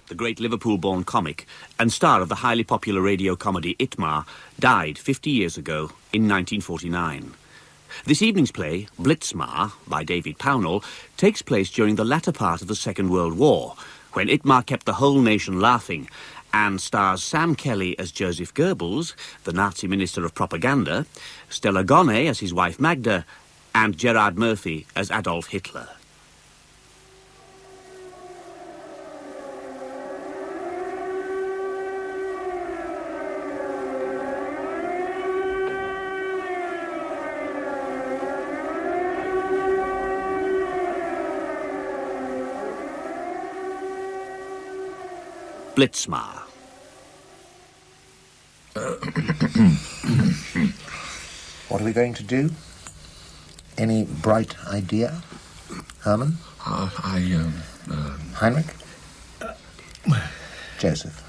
the great Liverpool-born comic and star of the highly popular radio comedy ITMA, died 50 years ago in 1949. This evening's play, Blitzmar, by David Pownall, takes place during the latter part of the Second World War, when ITMA kept the whole nation laughing, and stars Sam Kelly as Joseph Goebbels, the Nazi Minister of Propaganda, Stella Gonet as his wife Magda, and Gerard Murphy as Adolf Hitler. Blitzmar. What are we going to do? Any bright idea, Herman? Heinrich? Joseph?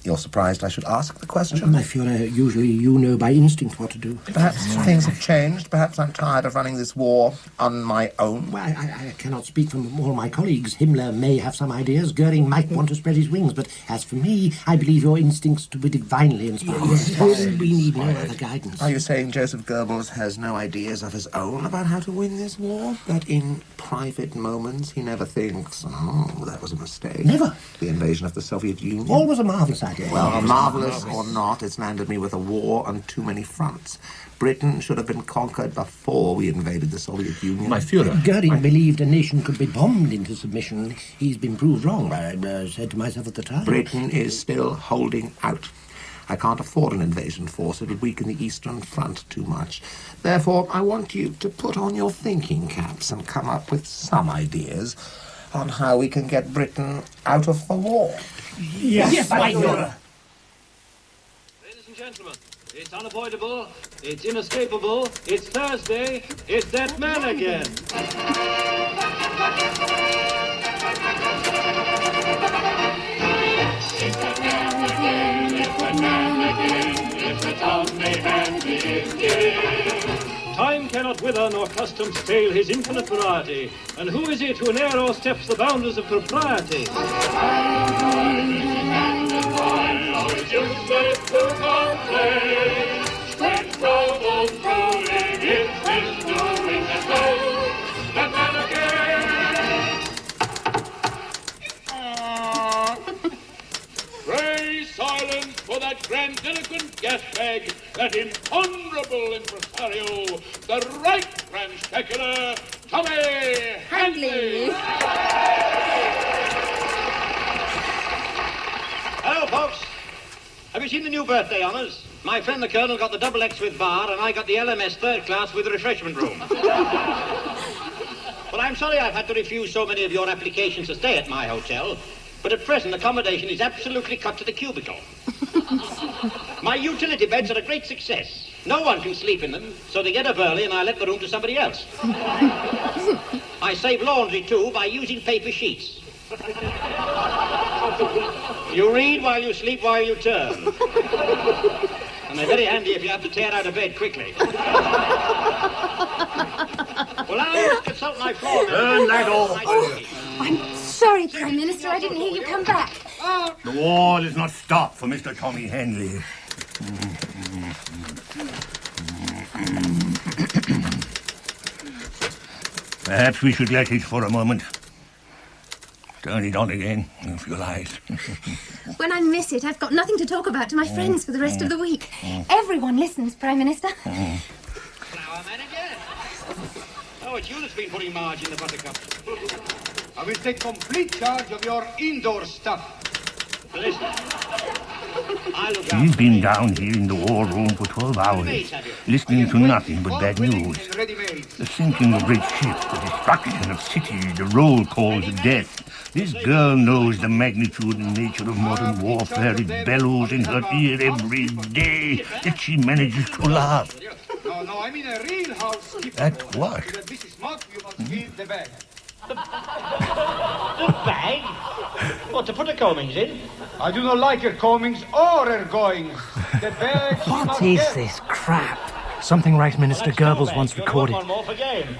You're surprised I should ask the question? My Führer, usually you know by instinct what to do. Perhaps things have changed. Perhaps I'm tired of running this war on my own. Well, I cannot speak for all my colleagues. Himmler may have some ideas. Goering might want to spread his wings. But as for me, I believe your instincts to be divinely inspired. Yes, we need no other guidance. Are you saying Joseph Goebbels has no ideas of his own about how to win this war? That in private moments he never thinks, oh, that was a mistake? Never. The invasion of the Soviet Union? Always a marvellous idea. Well, marvellous or not, it's landed me with a war on too many fronts. Britain should have been conquered before we invaded the Soviet Union. My Führer. Goering believed a nation could be bombed into submission. He's been proved wrong, I said to myself at the time. Britain is still holding out. I can't afford an invasion force. It would weaken the Eastern Front too much. Therefore, I want you to put on your thinking caps and come up with some ideas on how we can get Britain out of the war. Yes, my Führer. Ladies and gentlemen, it's unavoidable, it's inescapable, it's Thursday, it's that man again. It's that man again, it's that man again, it's the Tommy Handley again. Time cannot wither nor custom stale his infinite variety. And who is it who ne'er o'ersteps the boundaries of propriety? Pray silence for that grandiloquent gas bag, that imponderable impresario, the right Grand Specular, Tommy Handley. Hello, folks. Have you seen the new birthday honours? My friend the Colonel got the double X with bar, and I got the LMS third class with the refreshment room. Well, I'm sorry I've had to refuse so many of your applications to stay at my hotel, but at present accommodation is absolutely cut to the cubicle. My utility beds are a great success. No one can sleep in them, so they get up early and I let the room to somebody else. I save laundry, too, by using paper sheets. You read while you sleep while you turn. And they're very handy if you have to tear out of bed quickly. Well, I'll consult my floor. Turn that off. I'm sorry, Prime Minister, I didn't hear you come back. The war is not stopped for Mr. Tommy Handley. Perhaps we should let it for a moment. Turn it on again, if you like. When I miss it, I've got nothing to talk about to my friends for the rest of the week. Everyone listens, Prime Minister. Flower manager? Oh, it's you that's been putting Marge in the buttercup. I will take complete charge of your indoor stuff. Listen, I look out. We've been down here in the war room for 12 hours, listening to nothing but bad news. The sinking of great ships, the destruction of cities, the roll calls of death. This girl knows the magnitude and nature of modern warfare. It bellows in her ear every day, yet she manages to laugh. No, I mean a real housekeeper. At what? To Mrs. Mott, you must give the bag. The bag? What, to put the combings in? I do not like her combings or her goings. The bag. What is this crap? Something Right Minister Goebbels once recorded. One more for game.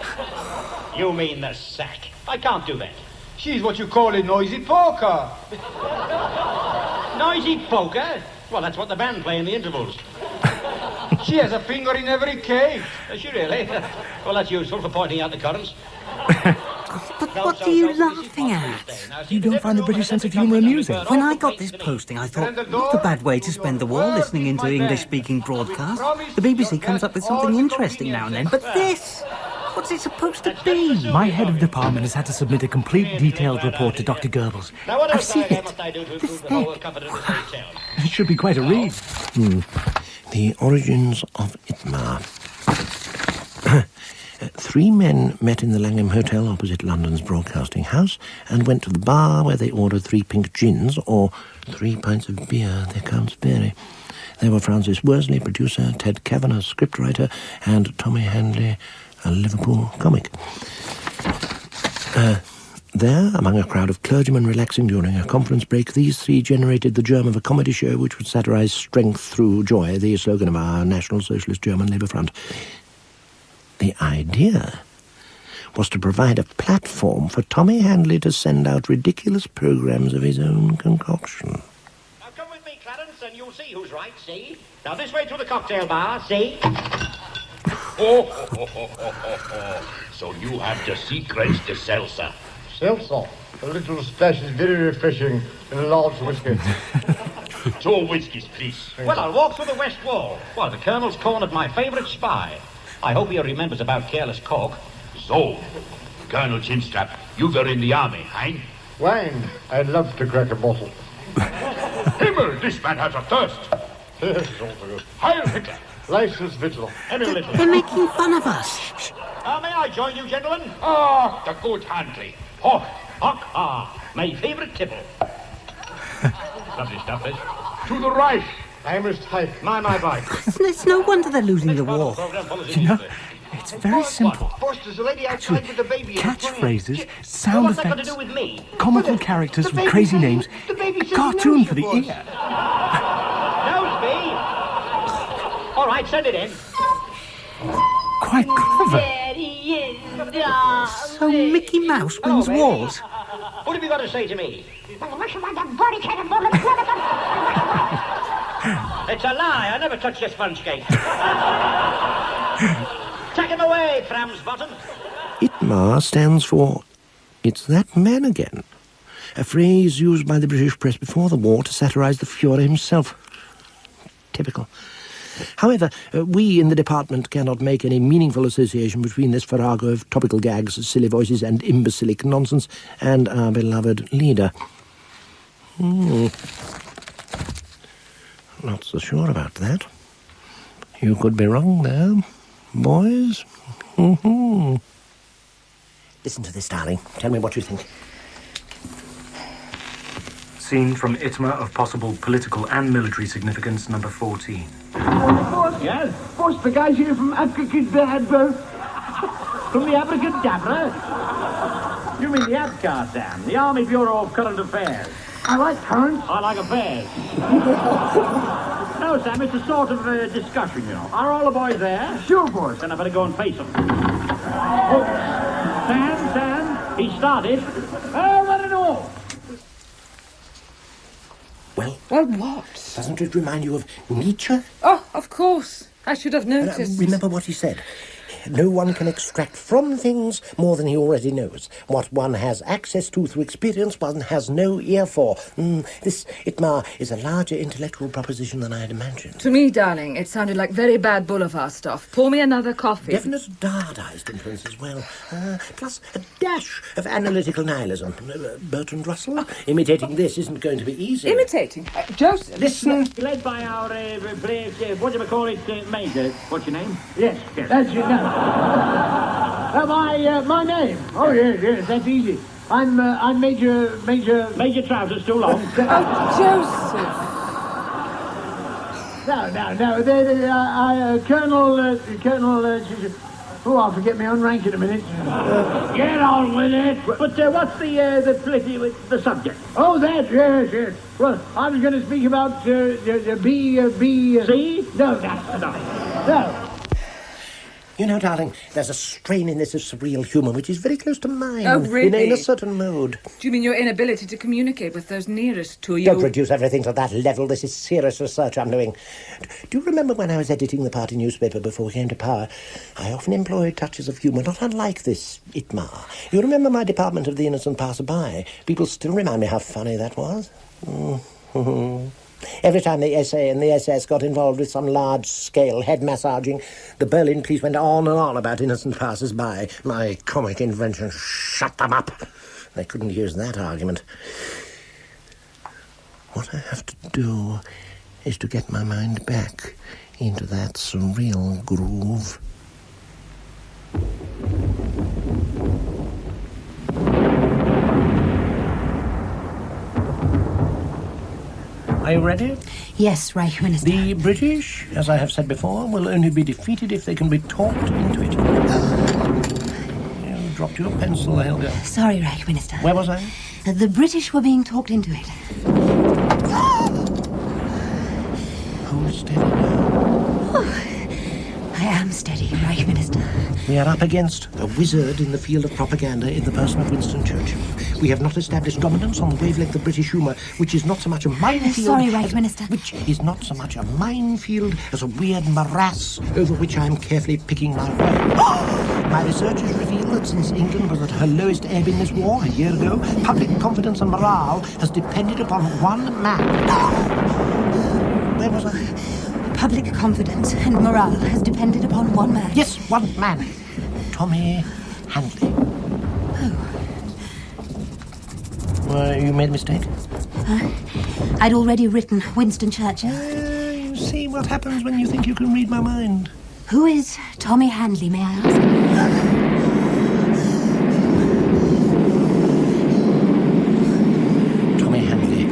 You mean the sack? I can't do that. She's what you call a noisy poker. Noisy poker? Well, that's what the band play in the intervals. She has a finger in every cake. Does she really? Well, that's useful for pointing out the currents. But what are you laughing at? You don't find the British sense of humour amusing? When I got this posting, I thought, not a bad way to spend the war listening into English-speaking broadcasts. The BBC comes up with something interesting now and then, but this... What's it supposed to be? My head of department has had to submit a complete detailed report to Dr. Goebbels. I've seen it. It should be quite a read. The origins of ITMA. 3 men met in the Langham Hotel opposite London's Broadcasting House and went to the bar where they ordered 3 pink gins or 3 pints of beer, they can't spare it. They were Francis Worsley, producer, Ted Kavanagh, scriptwriter, and Tommy Handley, a Liverpool comic. There, among a crowd of clergymen relaxing during a conference break, these 3 generated the germ of a comedy show which would satirise strength through joy, the slogan of our National Socialist German Labour Front. The idea was to provide a platform for Tommy Handley to send out ridiculous programmes of his own concoction. Now come with me, Clarence, and you'll see who's right, see? Now this way to the cocktail bar, see? So you have the secrets to Seltzer. Seltzer. A little splash is very refreshing in a large whiskey. 2 whiskies, please. Well, I'll walk through the west wall. Well, the Colonel's cornered my favourite spy. I hope he remembers about careless cock. So, Colonel Chinstrap, you were in the army, hein? Wine. I'd love to crack a bottle. Himmel, this man has a thirst. Yes, also good. Heil Hitler. License Vittel. They're making fun of us. May I join you, gentlemen? Ah, the good Handley. Hoch. My favourite tipple. Lovely stuff, this. To the right. I must hike. My bike. It's no wonder they're losing the war. You know, it's very simple. Boss, there's a lady outside with the baby. Catchphrases, sound What's that got to effects, do with me? comical characters with crazy names, cartoon for the ear. Knows me. All right, send it in. Quite clever. There he is. So Mickey Mouse wins wars. What have you got to say to me? It's a lie. I never touched your sponge cake. Take him away, Fram's bottom. ITMA stands for It's That Man Again, a phrase used by the British press before the war to satirise the Führer himself. Typical. However, we in the department cannot make any meaningful association between this farrago of topical gags, silly voices and imbecilic nonsense and our beloved leader. Not so sure about that. You could be wrong there, boys. Listen to this, darling. Tell me what you think. Scene from ITMA of possible political and military significance, number 14. Yes? Boss, the guys here from Abracadabra. From the Abracadabra? You mean the ABCAR, Sam? The Army Bureau of Current Affairs. I like current. I like affairs. No, Sam, it's a sort of discussion, you know. Are all the boys there? Sure, boss. Then I better go and face them. Oh, Sam, he started. Oh, what an all. Well, What? doesn't it remind you of Nietzsche? Oh, of course. I should have noticed. Remember what he said. No one can extract from things more than he already knows. What one has access to through experience, one has no ear for. This ITMA is a larger intellectual proposition than I had imagined. To me, darling, it sounded like very bad boulevard stuff. Pour me another coffee. Definite Dadaist influence as well. Plus a dash of analytical nihilism. Bertrand Russell, imitating this isn't going to be easy. Imitating? Joseph? Listen. Led by our brave, what do you call it, Major? What's your name? Yes, that's your name. My name? Oh, yes, that's easy. I'm Major... Major Trousers too long. Oh, Joseph. No. Colonel... Oh, I'll forget my own rank in a minute. Get on with it. But what's the subject? Oh, that, yes. Well, I was going to speak about the B... C? No, that's not. No. You know, darling, there's a strain in this of surreal humour which is very close to mine. Oh, really? In a certain mode. Do you mean your inability to communicate with those nearest to you? Don't reduce everything to that level. This is serious research I'm doing. Do you remember when I was editing the party newspaper before we came to power? I often employed touches of humour, not unlike this ITMA. You remember my department of the innocent passer-by? People still remind me how funny that was. Every time the SA and the SS got involved with some large-scale head massaging, the Berlin police went on and on about innocent passers-by. My comic invention shut them up. They couldn't use that argument. What I have to do is to get my mind back into that surreal groove. Are you ready? Yes, Reich Minister. The British, as I have said before, will only be defeated if they can be talked into it. You dropped your pencil, Helga. Sorry, Reich Minister. Where was I? The British were being talked into it. Hold steady now. I am steady, Reich Minister. We are up against a wizard in the field of propaganda in the person of Winston Churchill. We have not established dominance on the wavelength of British humour, which is not so much a minefield... Sorry, Reich Minister. Which is not so much a minefield as a weird morass over which I am carefully picking my way. My research has revealed that since England was at her lowest ebb in this war a year ago, public confidence and morale has depended upon one man. Where was I? Public confidence and morale has depended upon one man. Yes, one man. Tommy Handley. Oh. You made a mistake? I'd already written Winston Churchill. You see what happens when you think you can read my mind. Who is Tommy Handley, may I ask? Tommy Handley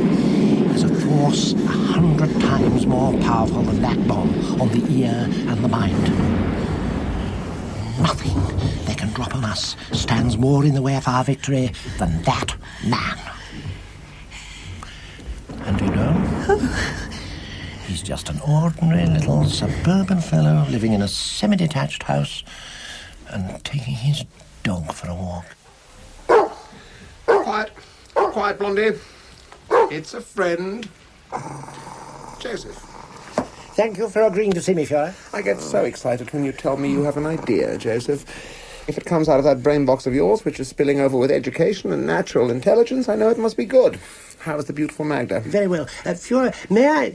is a force 100 times more powerful than that bomb on the ear and the mind. Nothing they can drop on us stands more in the way of our victory than that man. And you know, he's just an ordinary little suburban fellow living in a semi-detached house and taking his dog for a walk. Quiet. Quiet, Blondie. It's a friend. Joseph. Thank you for agreeing to see me, Fiora. I get so excited when you tell me you have an idea, Joseph. If it comes out of that brain box of yours, which is spilling over with education and natural intelligence, I know it must be good. How is the beautiful Magda? Very well. Fiora, may I...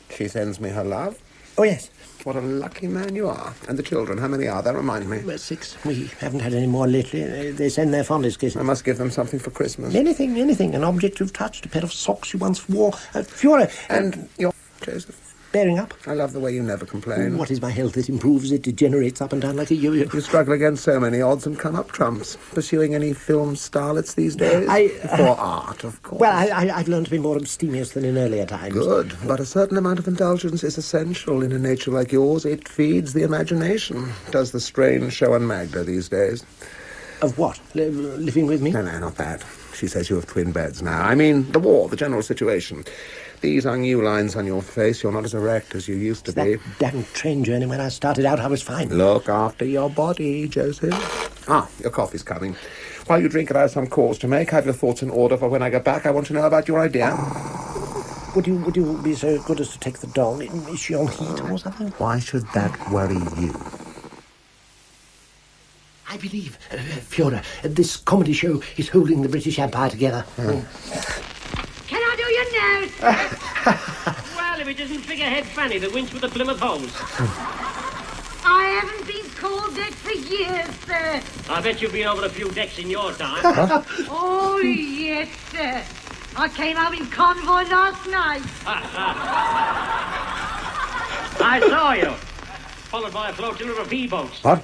She sends me her love. Oh, yes. What a lucky man you are. And the children, how many are there? Remind me. 6. We haven't had any more lately. They send their fondest kisses. I must give them something for Christmas. Anything. An object you've touched, a pair of socks you once wore. Fiora... And your... Joseph. Bearing up. I love the way you never complain. What is my health? It improves, it degenerates up and down like a yo-yo. You struggle against so many odds and come up trumps. Pursuing any film starlets these days? For art, of course. Well, I've learned to be more abstemious than in earlier times. Good, but a certain amount of indulgence is essential in a nature like yours. It feeds the imagination. Does the strange show on Magda these days? Of what? Living with me? No, not that. She says you have twin beds now. I mean, the war, the general situation. These are new lines on your face. You're not as erect as you used to be. That damn train journey when I started out, I was fine. Look after your body, Joseph. Your coffee's coming. While you drink it, I have some calls to make. Have your thoughts in order for when I get back. I want to know about your idea. Would you be so good as to take the dog? Is she on heat or something? Why should that worry you? I believe, Fiora, this comedy show is holding the British Empire together. Can I do your nose? Well, if it isn't Figurehead Fanny, the winch with the Plymouth hose. I haven't been called that for years, sir. I bet you've been over a few decks in your time. Oh, yes, sir. I came home in convoy last night. I saw you. Followed by a flotilla of V-boats. What?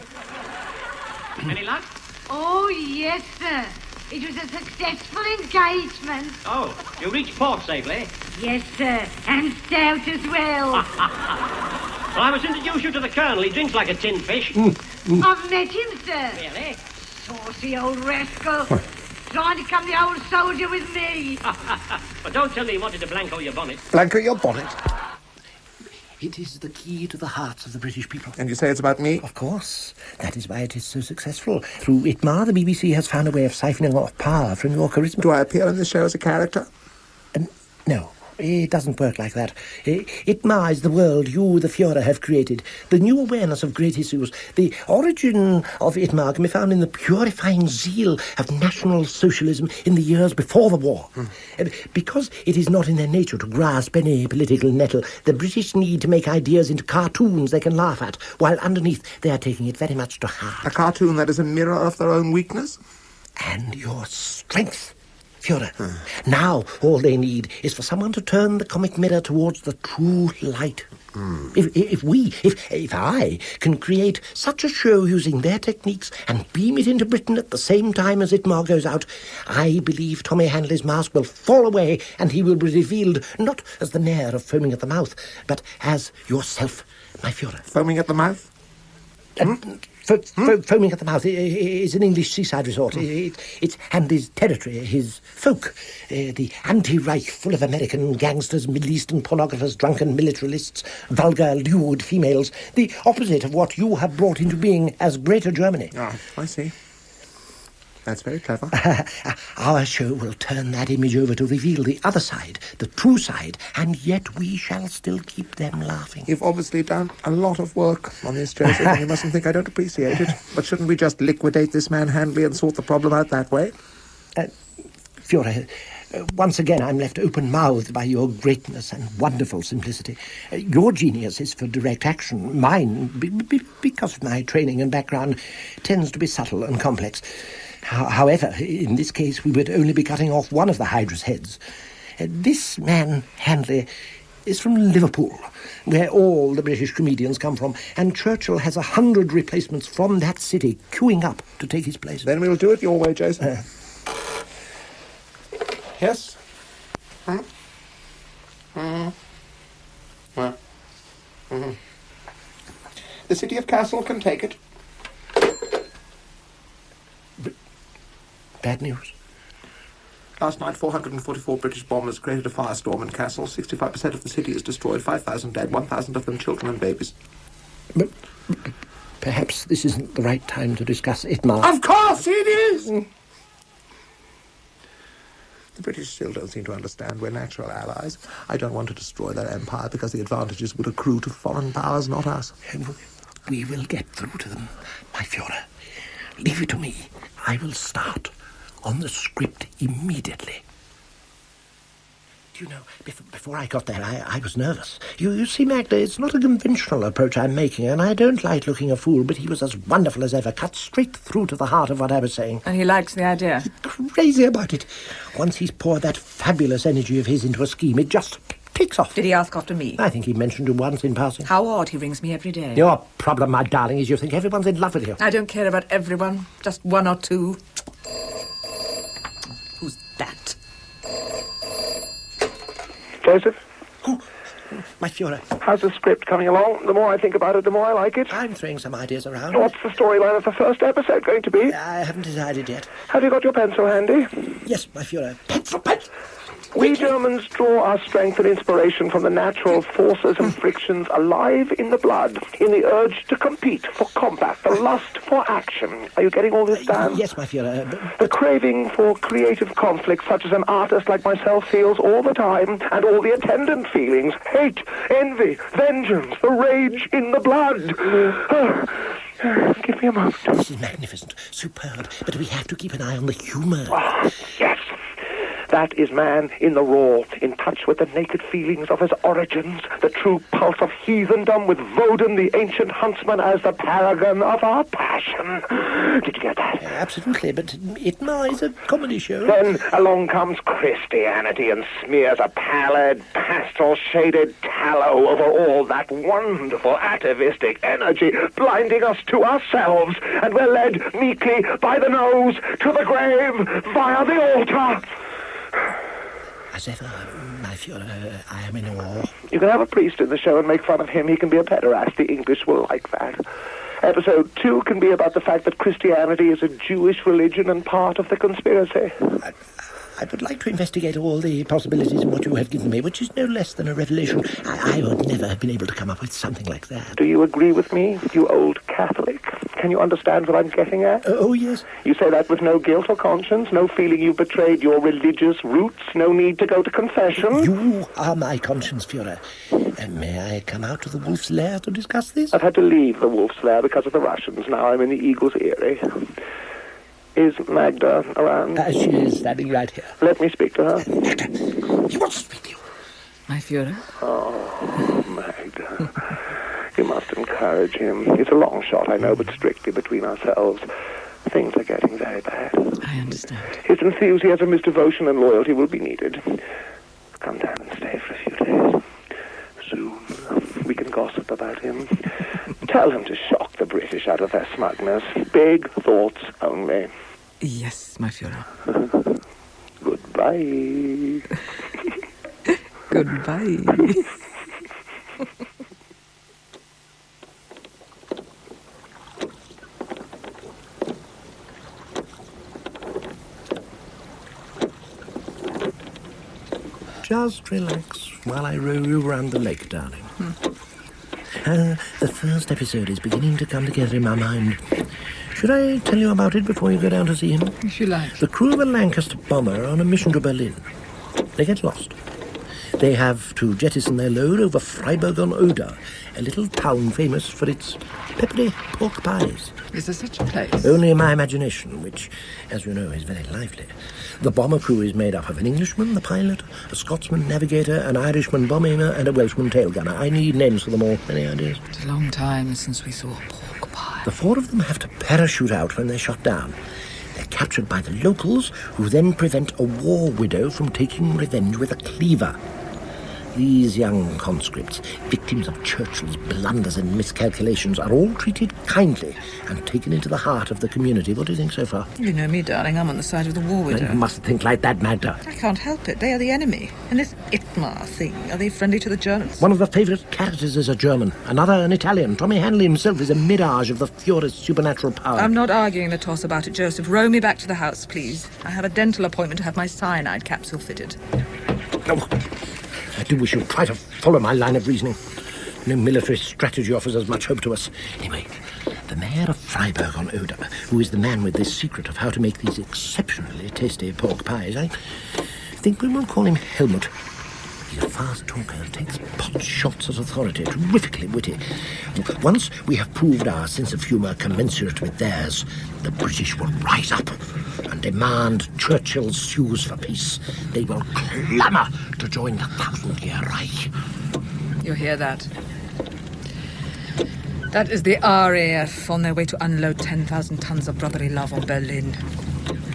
Any luck? Oh, yes, sir. It was a successful engagement. Oh, you reached port safely? Yes, sir. And stout as well. Well, I must introduce you to the Colonel. He drinks like a tin fish. I've met him, sir. Really? Saucy old rascal. Trying to come the old soldier with me. But don't tell me you wanted to blanco your bonnet. Blanco your bonnet? It is the key to the hearts of the British people. And you say it's about me? Of course. That is why it is so successful. Through ITMA, the BBC has found a way of siphoning off power from your charisma. Do I appear in the show as a character? No. It doesn't work like that. ITMA is the world you, the Führer, have created. The new awareness of great issues. The origin of ITMA can be found in the purifying zeal of National Socialism in the years before the war. Because it is not in their nature to grasp any political nettle, the British need to make ideas into cartoons they can laugh at, while underneath they are taking it very much to heart. A cartoon that is a mirror of their own weakness? And your strength. Führer, now all they need is for someone to turn the comic mirror towards the true light. If I can create such a show using their techniques and beam it into Britain at the same time as ITMA goes out, I believe Tommy Handley's mask will fall away and he will be revealed not as the mayor of Foaming at the Mouth, but as yourself, my Führer. Foaming at the Mouth? Foaming at the Mouth is an English seaside resort. It's Handley's territory, his folk. The anti-Reich, full of American gangsters, Middle Eastern pornographers, drunken militarists, vulgar, lewd females. The opposite of what you have brought into being as Greater Germany. Ah, I see. That's very clever. Our show will turn that image over to reveal the other side, the true side, and yet we shall still keep them laughing. You've obviously done a lot of work on this, Joseph, and you mustn't think I don't appreciate it. But shouldn't we just liquidate this man Handley and sort the problem out that way? Führer, once again I'm left open-mouthed by your greatness and wonderful simplicity. Your genius is for direct action. Mine, because of my training and background, tends to be subtle and complex. However, in this case, we would only be cutting off one of the Hydra's heads. This man, Handley, is from Liverpool, where all the British comedians come from, and Churchill has 100 replacements from that city queuing up to take his place. Then we'll do it your way, Joseph. Yes? The city of Castle can take it. Bad news. Last night, 444 British bombers created a firestorm in Castle. 65% of the city is destroyed, 5,000 dead, 1,000 of them children and babies. But perhaps this isn't the right time to discuss ITMA. Of course it is! The British still don't seem to understand we're natural allies. I don't want to destroy their empire because the advantages would accrue to foreign powers, not us. We will get through to them, my Führer. Leave it to me. I will start on the script immediately. Do you know, before I got there, I was nervous. You see, Magda, it's not a conventional approach I'm making, and I don't like looking a fool, but he was as wonderful as ever, cut straight through to the heart of what I was saying. And he likes the idea? He's crazy about it. Once he's poured that fabulous energy of his into a scheme, it just takes off. Did he ask after me? I think he mentioned you once in passing. How odd, he rings me every day. Your problem, my darling, is you think everyone's in love with you. I don't care about everyone, just one or two. Who's that? Joseph? Oh, my Führer. How's the script coming along? The more I think about it, the more I like it. I'm throwing some ideas around. What's the storyline of the first episode going to be? I haven't decided yet. Have you got your pencil handy? Yes, my Führer. Pencil! We Germans draw our strength and inspiration from the natural forces and frictions alive in the blood, in the urge to compete, for combat, the lust for action. Are you getting all this down? Yes, my Führer. The craving for creative conflict, such as an artist like myself feels all the time, and all the attendant feelings, hate, envy, vengeance, the rage in the blood. Give me a moment. This is magnificent, superb, but we have to keep an eye on the humour. Oh, yes. That is man in the raw, in touch with the naked feelings of his origins, the true pulse of heathendom, with Woden, the ancient huntsman, as the paragon of our passion. Did you get that? Absolutely, but ITMA is a comedy show. Then along comes Christianity and smears a pallid, pastel-shaded tallow over all that wonderful atavistic energy, blinding us to ourselves, and we're led meekly by the nose to the grave via the altar. As ever, my Führer, I am in awe. You can have a priest in the show and make fun of him. He can be a pederast. The English will like that. Episode 2 can be about the fact that Christianity is a Jewish religion and part of the conspiracy. I would like to investigate all the possibilities in what you have given me, which is no less than a revelation. I would never have been able to come up with something like that. Do you agree with me, you old Catholic? Can you understand what I'm getting at? Oh, yes. You say that with no guilt or conscience, no feeling you've betrayed your religious roots, no need to go to confession? You are my conscience, Führer. And may I come out to the Wolf's Lair to discuss this? I've had to leave the Wolf's Lair because of the Russians. Now I'm in the Eagle's Eyrie. Is Magda around? She is standing right here. Let me speak to her. Magda, he wants to speak to you. My Führer? Oh, Magda. You must encourage him. It's a long shot, I know, but strictly between ourselves. Things are getting very bad. I understand. His enthusiasm, his devotion and loyalty will be needed. Come down and stay for a few days. Soon, we can gossip about him. Tell him to shock the British out of their smugness. Big thoughts only. Yes, my Führer. Goodbye. Goodbye. Just relax while I row you around the lake, darling. The first episode is beginning to come together in my mind. Should I tell you about it before you go down to see him? If you like. The crew of a Lancaster bomber are on a mission to Berlin. They get lost. They have to jettison their load over Freiburg on Oder, a little town famous for its peppery pork pies. Is there such a place? Only in my imagination, which, as you know, is very lively. The bomber crew is made up of an Englishman, the pilot, a Scotsman navigator, an Irishman bomber, and a Welshman tail gunner. I need names for them all. Any ideas? It's a long time since we saw a pork pie. The four of them have to parachute out when they're shot down. They're captured by the locals, who then prevent a war widow from taking revenge with a cleaver. These young conscripts, victims of Churchill's blunders and miscalculations, are all treated kindly and taken into the heart of the community. What do you think so far? You know me, darling. I'm on the side of the war widow. You mustn't think like that, Magda. I can't help it. They are the enemy. And this ITMA thing, are they friendly to the Germans? One of the favourite characters is a German, another an Italian. Tommy Handley himself is a mirage of the Führer's supernatural power. I'm not arguing the toss about it, Joseph. Row me back to the house, please. I have a dental appointment to have my cyanide capsule fitted. No. I do wish you'd try to follow my line of reasoning. No military strategy offers as much hope to us. Anyway, the mayor of Freiburg on Oder, who is the man with this secret of how to make these exceptionally tasty pork pies, I think we will call him Helmut. He's a fast talker and takes pot shots at authority, terrifically witty. Once we have proved our sense of humour commensurate with theirs, the British will rise up and demand Churchill's sues for peace. They will clamour to join the 1,000-year Reich. You hear that? That is the RAF on their way to unload 10,000 tons of brotherly love on Berlin.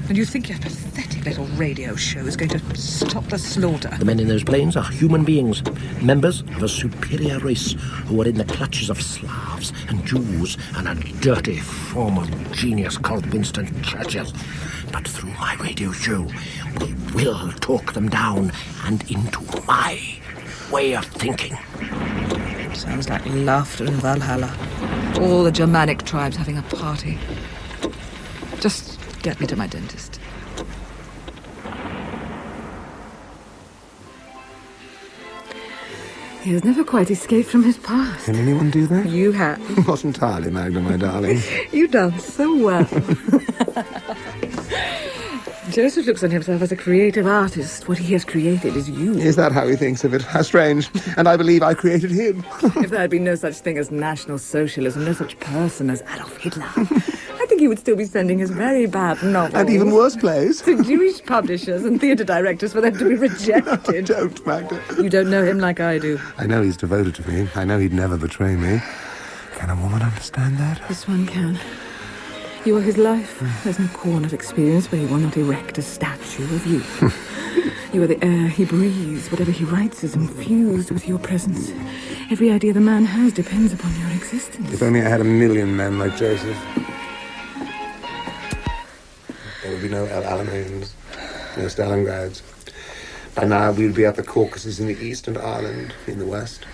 And you think your pathetic little radio show is going to stop the slaughter? The men in those planes are human beings, members of a superior race who are in the clutches of Slavs and Jews and a dirty form of genius called Winston Churchill. But through my radio show, we will talk them down and into my way of thinking. Sounds like laughter in Valhalla. All the Germanic tribes having a party. Just get me to my dentist. He has never quite escaped from his past. Can anyone do that? You have. Not entirely, Magda, my darling. You've done so well. Joseph looks on himself as a creative artist. What he has created is you. Is that how he thinks of it? How strange. And I believe I created him. If there had been no such thing as National Socialism, no such person as Adolf Hitler, I think he would still be sending his very bad novels. And even worse plays. To Jewish publishers and theatre directors for them to be rejected. Don't, Magda. You don't know him like I do. I know he's devoted to me. I know he'd never betray me. Can a woman understand that? This one can. You are his life. There's no corner of experience where he will not erect a statue of you. You are the air he breathes. Whatever he writes is infused with your presence. Every idea the man has depends upon your existence. If only I had 1,000,000 men like Joseph. There would be no El Alameins, no Stalingrads. By now we would be at the Caucasus in the east and Ireland in the west.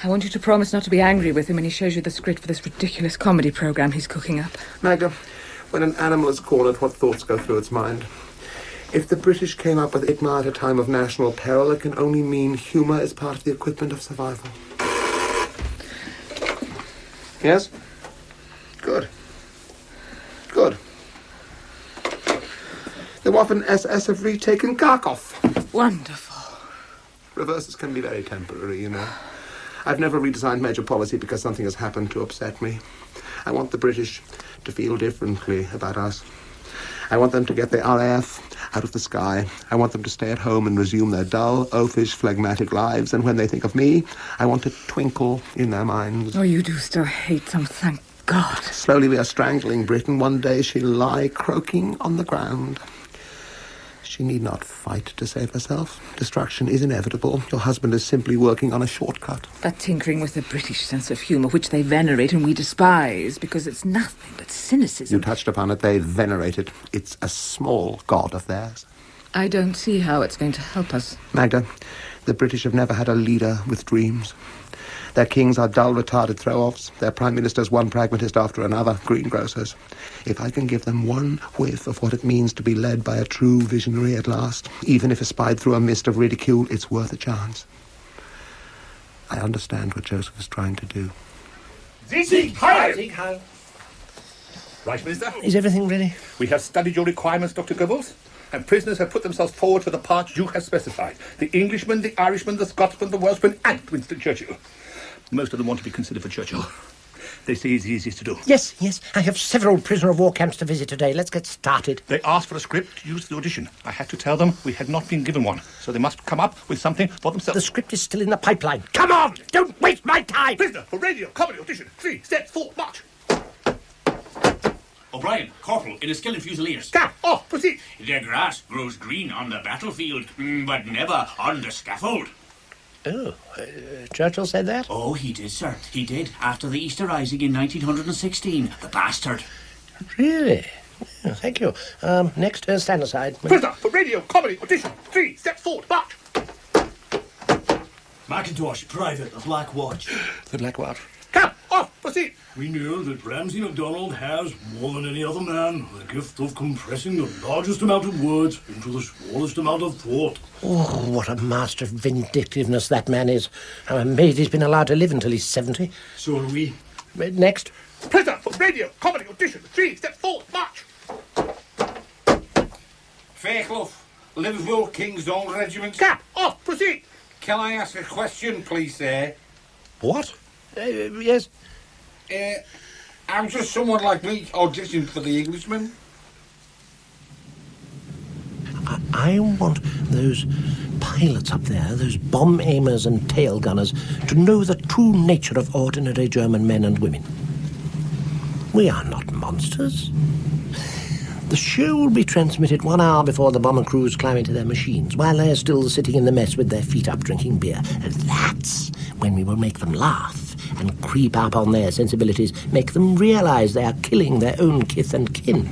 I want you to promise not to be angry with him when he shows you the script for this ridiculous comedy program he's cooking up. Magda, When an animal is cornered, what thoughts go through its mind? If the British came up with ITMA at a time of national peril, it can only mean humour is part of the equipment of survival. Yes? Good. Good. The Waffen SS have retaken Kharkov. Wonderful. Reverses can be very temporary, you know. I've never redesigned major policy because something has happened to upset me. I want the British to feel differently about us. I want them to get the RAF out of the sky. I want them to stay at home and resume their dull, oafish, phlegmatic lives. And when they think of me, I want a twinkle in their minds. Oh, you do still hate them, thank God. Slowly we are strangling Britain. One day she'll lie croaking on the ground. She need not fight to save herself. Destruction is inevitable. Your husband is simply working on a shortcut. That tinkering with the British sense of humour, which they venerate and we despise, because it's nothing but cynicism. You touched upon it. They venerate it. It's a small god of theirs. I don't see how it's going to help us. Magda, the British have never had a leader with dreams. Their kings are dull, retarded throw-offs. Their prime ministers one pragmatist after another, greengrocers. If I can give them one whiff of what it means to be led by a true visionary at last, even if espied through a mist of ridicule, it's worth a chance. I understand what Joseph is trying to do. Sieg Heil! Sieg Heil. Right, Minister? Is everything ready? We have studied your requirements, Dr. Goebbels, and prisoners have put themselves forward for the part you have specified. The Englishman, the Irishman, the Scotsman, the Welshman, and Winston Churchill. Most of them want to be considered for Churchill. They say he's the easiest to do. Yes, yes. I have several prisoner of war camps to visit today. Let's get started. They asked for a script to use for the audition. I had to tell them we had not been given one, so they must come up with something for themselves. The script is still in the pipeline. Come on! Don't waste my time! Prisoner for radio, comedy audition. 3 steps forward, march. O'Brien, Corporal, in a Skillet Fusiliers. Cap, off, proceed. The grass grows green on the battlefield, but never on the scaffold. Oh, Churchill said that? Oh, he did, sir. He did, after the Easter Rising in 1916. The bastard. Really? Oh, thank you. Next, stand aside. Prisoner for radio, comedy audition. 3 steps forward, march. Macintosh, Private, the Black Watch. The Black Watch. Cap, off, proceed. We know that Ramsay MacDonald has, more than any other man, the gift of compressing the largest amount of words into the smallest amount of thought. Oh, what a master of vindictiveness that man is. I'm amazed he's been allowed to live until he's 70. So are we. Next. Prisoner for radio, comedy audition. 3 steps forward, march. Fairclough, Liverpool King's Own Regiment. Cap, off, proceed. Can I ask a question, please, sir? What? Yes. I'm just someone like me auditioned for the Englishman. I want those pilots up there, those bomb aimers and tail gunners, to know the true nature of ordinary German men and women. We are not monsters. The show will be transmitted 1 hour before the bomber crews climb into their machines, while they're still sitting in the mess with their feet up drinking beer. And that's when we will make them laugh and creep up on their sensibilities, make them realise they are killing their own kith and kin.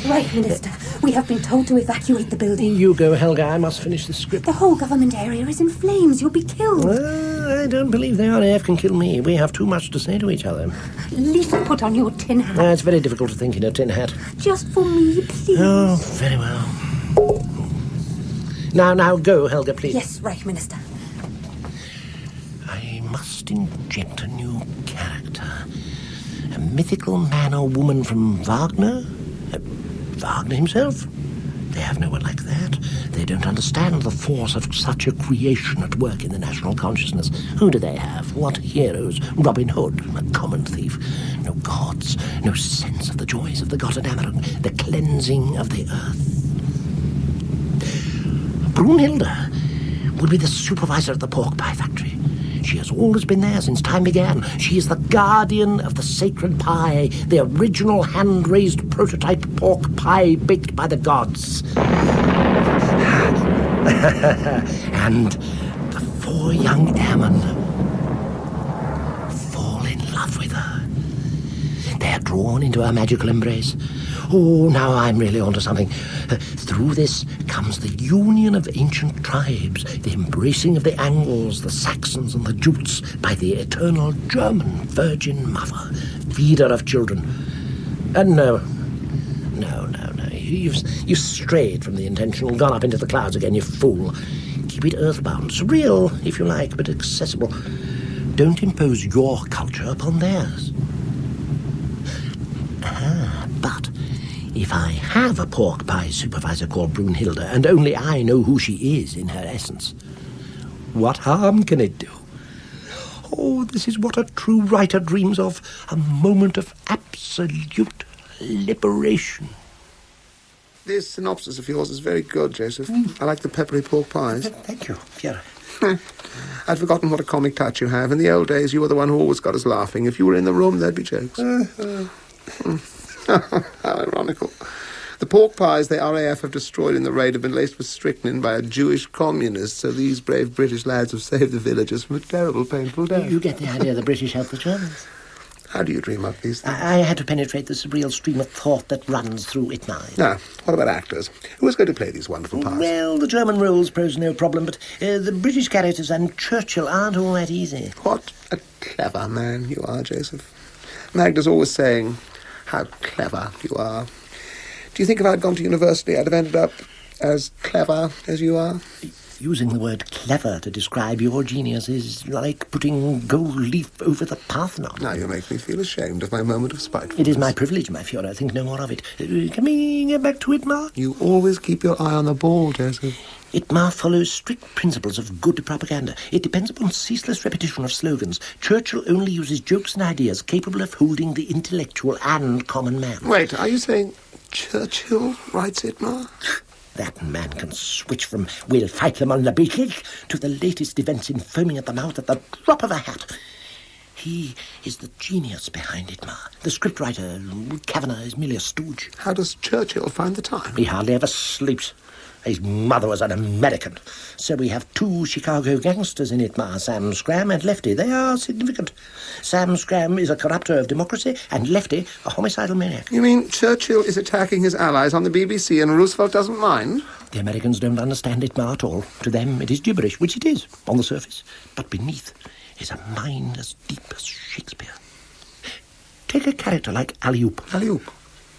Right, Minister. We have been told to evacuate the building. You go, Helga. I must finish the script. The whole government area is in flames. You'll be killed. Well, I don't believe the RAF can kill me. We have too much to say to each other. At least put on your tin hat. It's very difficult to think in a tin hat. Just for me, please. Oh, very well. Now, go, Helga, please. Yes, right, Minister. I must inject a new character. A mythical man or woman from Wagner? Wagner himself? They have no one like that. They don't understand the force of such a creation at work in the national consciousness. Who do they have? What heroes? Robin Hood, a common thief. No gods, no sense of the joys of the Gotterdammerung, the cleansing of the earth. Brunhilde will be the supervisor of the pork pie factory. She has always been there since time began. She is the guardian of the sacred pie, the original hand-raised prototype pork pie baked by the gods. And the 4 young airmen fall in love with her. They are drawn into her magical embrace. Oh, now I'm really onto something. Through this comes the union of ancient tribes, the embracing of the Angles, the Saxons, and the Jutes by the eternal German Virgin Mother, feeder of children. No, No. You've strayed from the intentional, gone up into the clouds again, you fool. Keep it earthbound, surreal, if you like, but accessible. Don't impose your culture upon theirs. But if I have a pork pie supervisor called Brunhilde, and only I know who she is in her essence, what harm can it do? Oh, this is what a true writer dreams of, a moment of absolute liberation. This synopsis of yours is very good, Joseph. I like the peppery pork pies. Thank you, Fiona. I'd forgotten what a comic touch you have. In the old days, you were the one who always got us laughing. If you were in the room, there'd be jokes. How ironical. The pork pies the RAF have destroyed in the raid have been laced with strychnine by a Jewish communist, so these brave British lads have saved the villagers from a terrible, painful death. You get the idea the British help the Germans. How do you dream up these things? I had to penetrate the surreal stream of thought that runs through ITMA. Now, what about actors? Who is going to play these wonderful parts? Well, the German roles pose no problem, but the British characters and Churchill aren't all that easy. What a clever man you are, Joseph. Magda's always saying how clever you are. Do you think if I'd gone to university, I'd have ended up as clever as you are? Using the word clever to describe your genius is like putting gold leaf over the Parthenon. Now you make me feel ashamed of my moment of spitefulness. It is my privilege, my Fiona. Think no more of it. Can we get back to ITMA? You always keep your eye on the ball, Joseph. ITMA follows strict principles of good propaganda. It depends upon ceaseless repetition of slogans. Churchill only uses jokes and ideas capable of holding the intellectual and common man. Wait, are you saying Churchill writes ITMA? That man can switch from "we'll fight them on the beach" to the latest events in foaming at the mouth at the drop of a hat. He is the genius behind ITMA. The scriptwriter, Kavanagh, is merely a stooge. How does Churchill find the time? He hardly ever sleeps. His mother was an American. So we have two Chicago gangsters in ITMA, Sam Scram and Lefty. They are significant. Sam Scram is a corrupter of democracy, and Lefty a homicidal maniac. You mean Churchill is attacking his allies on the BBC and Roosevelt doesn't mind? The Americans don't understand ITMA at all. To them it is gibberish, which it is, on the surface. But beneath is a mind as deep as Shakespeare. Take a character like Alioop. Alioop?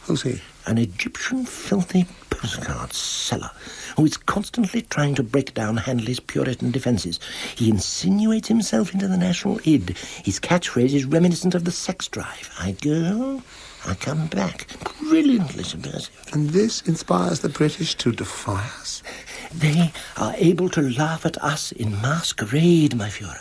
Who's he? An Egyptian filthy postcard seller who is constantly trying to break down Handley's Puritan defences. He insinuates himself into the national id. His catchphrase is reminiscent of the sex drive. I go, I come back. Brilliantly subversive. And this inspires the British to defy us? They are able to laugh at us in masquerade, my Führer.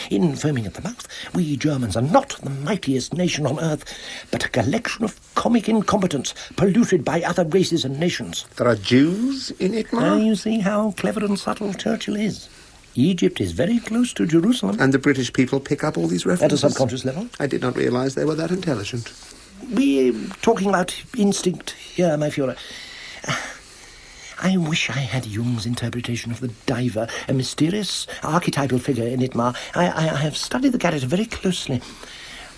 In foaming at the mouth, we Germans are not the mightiest nation on earth, but a collection of comic incompetents polluted by other races and nations. There are Jews in ITMA? Now you see how clever and subtle Churchill is. Egypt is very close to Jerusalem. And the British people pick up all these references? At a subconscious level. I did not realise they were that intelligent. We're talking about instinct here, my Führer. I wish I had Jung's interpretation of the diver, a mysterious archetypal figure in ITMA. I have studied the character very closely,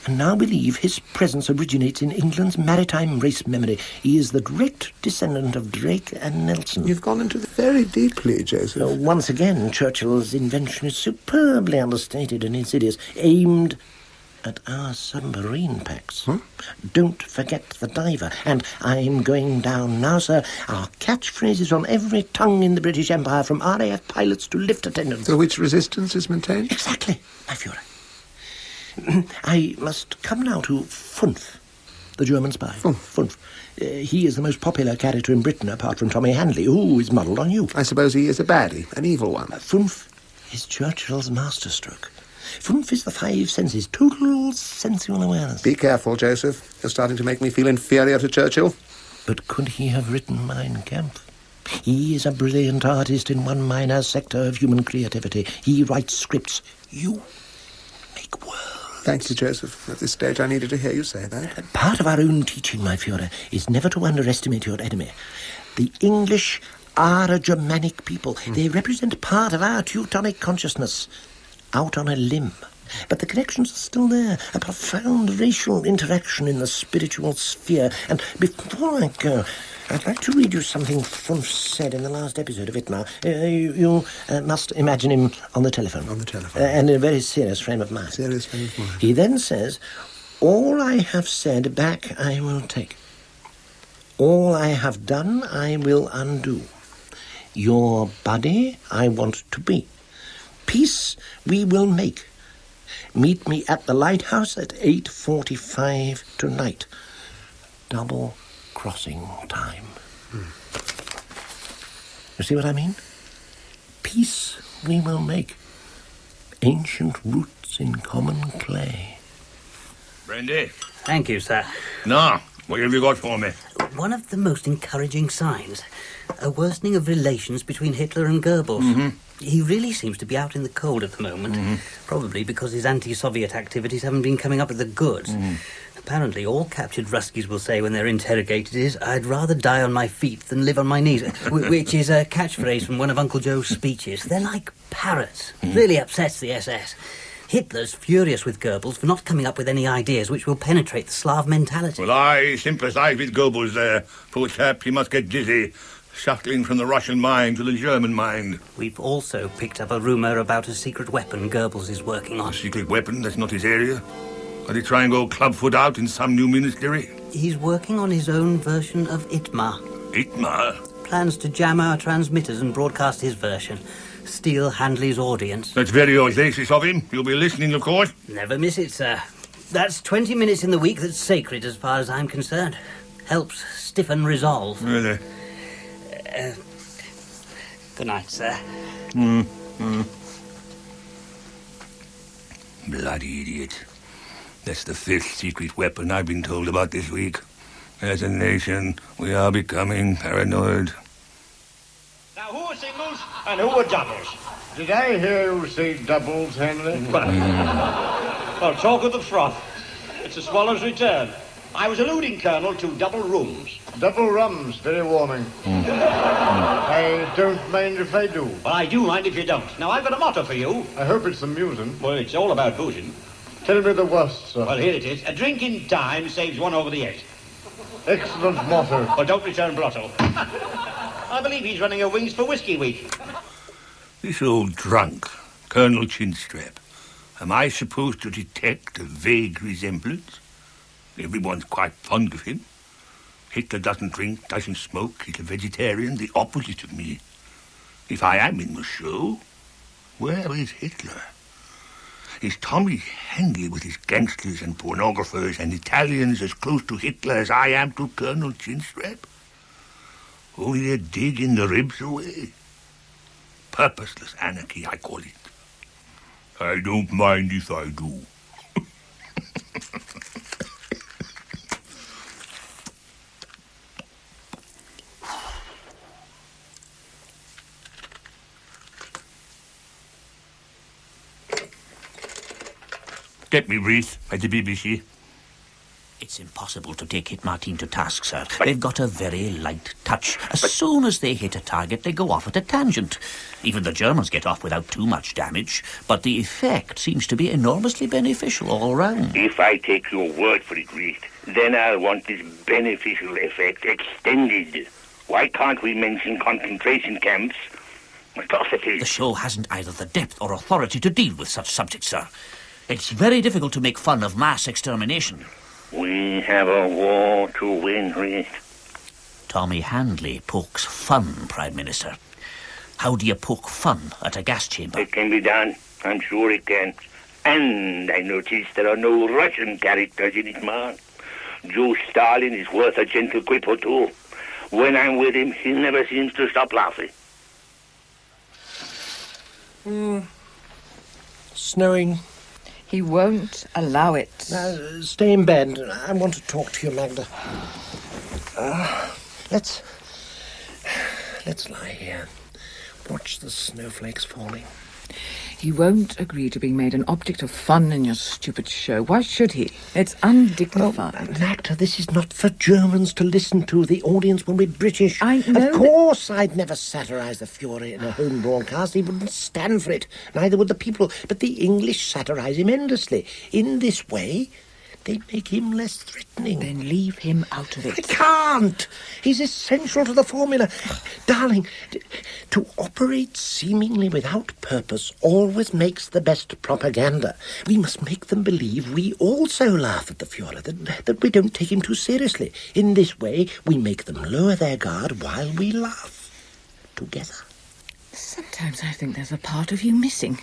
and now believe his presence originates in England's maritime race memory. He is the direct descendant of Drake and Nelson. You've gone into it very deeply, Joseph. Once again, Churchill's invention is superbly understated and insidious, aimed at our submarine packs. Don't forget the diver. And I'm going down now, sir. Our catchphrase is on every tongue in the British Empire, from RAF pilots to lift attendants. So which resistance is maintained? Exactly, my Führer. I must come now to Funf, the German spy. Funf. He is the most popular character in Britain, apart from Tommy Handley, who is modelled on you. I suppose he is a baddie, an evil one. Funf is Churchill's masterstroke. Funf is the five senses, total sensual awareness. Be careful, Joseph. You're starting to make me feel inferior to Churchill. But could he have written Mein Kampf? He is a brilliant artist in one minor sector of human creativity. He writes scripts. You make worlds. Thank you, Joseph. At this stage, I needed to hear you say that. Part of our own teaching, my Führer, is never to underestimate your enemy. The English are a Germanic people. They represent part of our Teutonic consciousness. Out on a limb. But the connections are still there, a profound racial interaction in the spiritual sphere. And before I go, I'd like to read you something Funf said in the last episode of ITMA. You must imagine him on the telephone. On the telephone. And in a very serious frame of mind. Serious frame of mind. He then says, "All I have said back I will take. All I have done, I will undo. Your buddy I want to be. Peace we will make. Meet me at the lighthouse at 8:45 tonight. Double crossing time. You see what I mean? Peace we will make. Ancient roots in common clay. Brandy? Thank you, sir. Now, what have you got for me? One of the most encouraging signs. A worsening of relations between Hitler and Goebbels. Mm-hmm. He really seems to be out in the cold at the moment. Probably because his anti-Soviet activities haven't been coming up with the goods. Apparently, all captured Ruskies will say when they're interrogated is, "I'd rather die on my feet than live on my knees," which is a catchphrase from one of Uncle Joe's speeches. They're like parrots. Really upsets the SS. Hitler's furious with Goebbels for not coming up with any ideas which will penetrate the Slav mentality. Well, I sympathise with Goebbels there. Poor chap, he must get dizzy, shuttling from the Russian mind to the German mind. We've also picked up a rumour about a secret weapon Goebbels is working on. A secret weapon? That's not his area. Are they trying to go clubfoot out in some new ministry? He's working on his own version of ITMA. ITMA? Plans to jam our transmitters and broadcast his version. Steal Handley's audience. That's very audacious of him. You'll be listening, of course. Never miss it, sir. That's 20 minutes in the week that's sacred as far as I'm concerned. Helps stiffen resolve. Really? Good night, sir. Bloody idiot. That's the 5th secret weapon I've been told about this week. As a nation, we are becoming paranoid. Now, who are singles and who are doubles? Did I hear you say doubles, Handley? Well, talk of the froth. It's a swallow's return. I was alluding, Colonel, to double rooms. Double rums, very warming. I don't mind if I do. Well, I do mind if you don't. Now, I've got a motto for you. I hope it's amusing. Well, it's all about boozing. Tell me the worst, sir. Well, here it is. A drink in time saves 1 over the 8. Excellent motto. Well, don't return blotto. I believe he's running a Wings for Whiskey Week. This old drunk, Colonel Chinstrap, am I supposed to detect a vague resemblance? Everyone's quite fond of him. Hitler doesn't drink, doesn't smoke, he's a vegetarian, the opposite of me. If I am in the show, where is Hitler? Is Tommy Handley with his gangsters and pornographers and Italians as close to Hitler as I am to Colonel Chinstrap? Only a dig in the ribs away. Purposeless anarchy, I call it. I don't mind if I do. Get me brief at the BBC. It's impossible to take Hitmar team to task, sir. They've got a very light touch. As soon as they hit a target, they go off at a tangent. Even the Germans get off without too much damage, but the effect seems to be enormously beneficial all round. If I take your word for it, Reed, then I'll want this beneficial effect extended. Why can't we mention concentration camps? Atrocities. The show hasn't either the depth or authority to deal with such subjects, sir. It's very difficult to make fun of mass extermination. We have a war to win, Reed. Tommy Handley pokes fun, Prime Minister. How do you poke fun at a gas chamber? It can be done. I'm sure it can. And I notice there are no Russian characters in it, man. Joe Stalin is worth a gentle quip or two. When I'm with him, he never seems to stop laughing. Snowing. He won't allow it. Stay in bed. I want to talk to you, Magda. Let's lie here. Watch the snowflakes falling. He won't agree to being made an object of fun in your stupid show. Why should he? It's undignified. Magda, this is not for Germans to listen to. The audience will be British. I know. Of course I'd never satirise the Fuhrer in a home broadcast. He wouldn't stand for it. Neither would the people. But the English satirise him endlessly. In this way, They make him less threatening. Then leave him out of it. I can't. He's essential to the formula. Darling, to operate seemingly without purpose always makes the best propaganda. We must make them believe we also laugh at the Führer, that we don't take him too seriously. In this way, we make them lower their guard while we laugh together. Sometimes I think there's a part of you missing.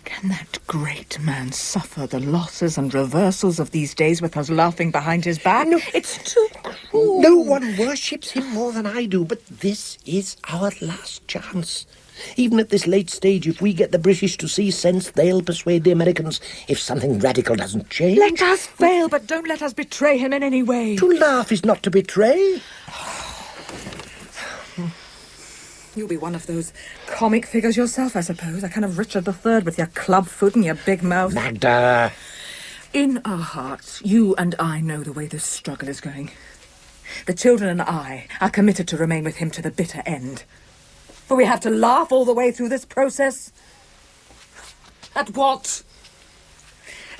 Can that great man suffer the losses and reversals of these days with us laughing behind his back? No, it's too cruel. No one worships him more than I do, but this is our last chance. Even at this late stage, if we get the British to see sense, they'll persuade the Americans if something radical doesn't change. Let us fail, but don't let us betray him in any way. To laugh is not to betray. You'll be one of those comic figures yourself, I suppose. A kind of Richard III with your club foot and your big mouth. Magda! In our hearts, you and I know the way this struggle is going. The children and I are committed to remain with him to the bitter end. But we have to laugh all the way through this process. At what?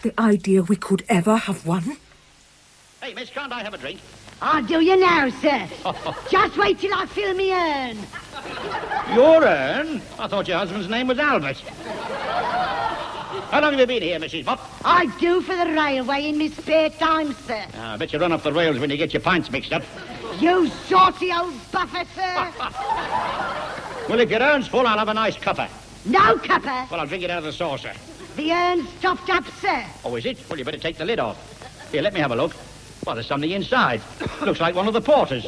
The idea we could ever have won? Hey, miss, can't I have a drink? I'll do you now, sir. Just wait till I fill me urn. Your urn? I thought your husband's name was Albert. How long have you been here, Mrs. Mott? I do for the railway in my spare time, sir. I bet you run off the rails when you get your pints mixed up. You saucy old buffer, sir. Well, if your urn's full, I'll have a nice cuppa. No cuppa. Well, I'll drink it out of the saucer. The urn's topped up, sir. Oh, is it? Well, you better take the lid off. Here, let me have a look. Well, there's something inside. Looks like one of the porters.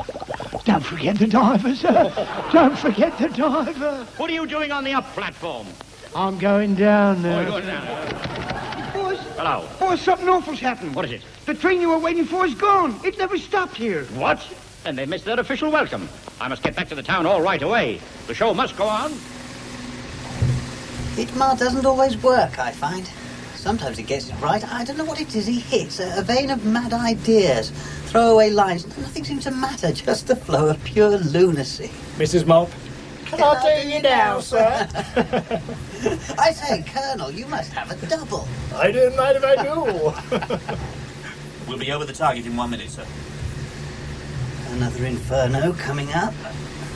Don't forget the diver, sir. Don't forget the diver. What are you doing on the up platform? I'm going down now. Oh, you're going down. Boys. Hello. Boys, something awful's happened. What is it? The train you were waiting for is gone. It never stopped here. What? Then they missed their official welcome. I must get back to the town hall right away. The show must go on. ITMA doesn't always work, I find. Sometimes he gets it right. I don't know what it is he hits. A vein of mad ideas. Throwaway lines. Nothing seems to matter. Just a flow of pure lunacy. Mrs. Mop. Can I do you now, sir? I say, Colonel, you must have a double. I don't mind if I do. We'll be over the target in 1 minute, sir. Another inferno coming up.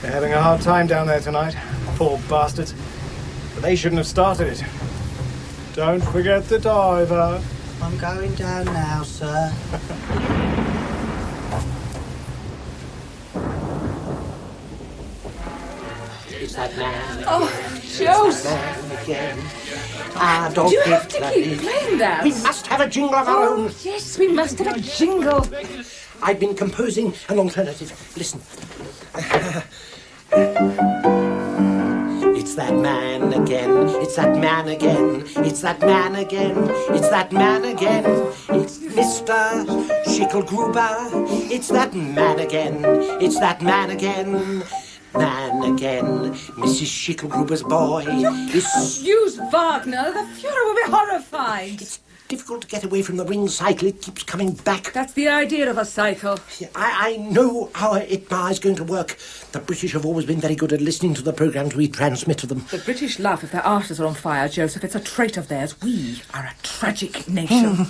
They're having a hard time down there tonight. Poor bastards. But they shouldn't have started it. Don't forget the diver. I'm going down now, sir. Is that man? Oh, Joseph! Do you have to keep playing that? We must have a jingle of our own. Yes, we must have a jingle. I've been composing an alternative. Listen. It's that man again, it's that man again, it's that man again, it's that man again, it's Mr. Schickelgruber, it's that man again, it's that man again, man again, Mrs. Schickelgruber's boy. Use Wagner, the Führer will be horrified. It's difficult to get away from the ring cycle, it keeps coming back. That's the idea of a cycle. I know how ITMA is going to work. The British have always been very good at listening to the programmes we transmit to them. The British laugh if their arses are on fire, Joseph. It's a trait of theirs. We are a tragic nation.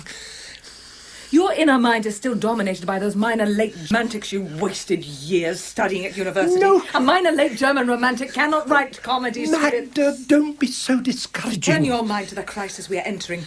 Your inner mind is still dominated by those minor late romantics you wasted years studying at university. No. A minor late German romantic cannot write comedies. Magda, don't be so discouraging. Turn your mind to the crisis we are entering.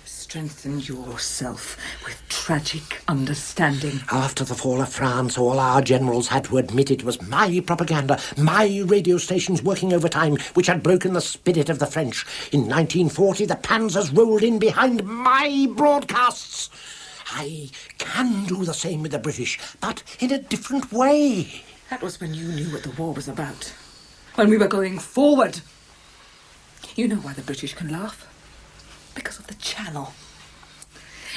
Strengthen yourself with tragic understanding. After the fall of France, all our generals had to admit it was my propaganda, my radio stations working overtime, which had broken the spirit of the French. In 1940, the panzers rolled in behind my broadcasts. I can do the same with the British, but in a different way. That was when you knew what the war was about. When we were going forward. You know why the British can laugh? Because of the Channel.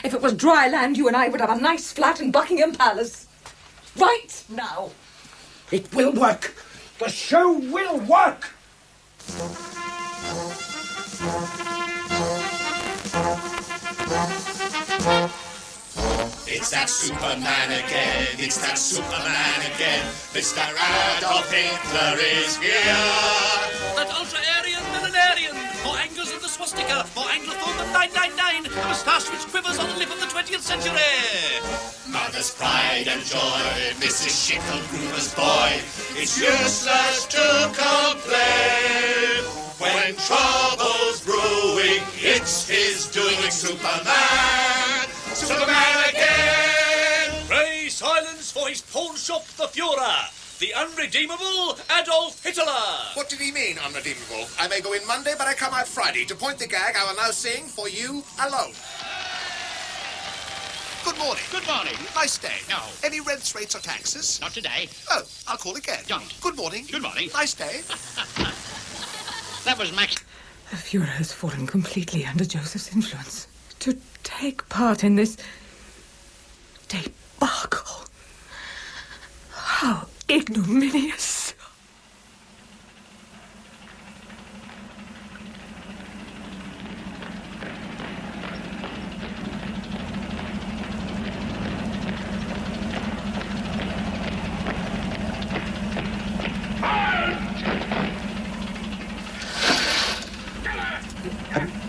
If it was dry land, you and I would have a nice flat in Buckingham Palace. Right now. It will work. The show will work. It's that Superman again, it's that Superman again. Mr. Adolf Hitler is here. That ultra-Aryan millenarian. more anglers in the swastika, more anglophone than 999, a moustache which quivers on the lip of the 20th century. Mother's pride and joy, Mrs. Schicklgruber's boy. It's useless to complain. When trouble's brewing, it's his doing. Superman, Superman again. Pray silence for his pawn shop, the Führer, the unredeemable Adolf Hitler. What did he mean, unredeemable? I may go in Monday, but I come out Friday. To point the gag, I will now sing For You Alone. Good morning. Good morning. Nice day. No. Any rents, rates, or taxes? Not today. Oh, I'll call again. Don't. Good morning. Good morning. Nice day. That was Max. The Führer has fallen completely under Joseph's influence. To take part in this debacle. How ignominious.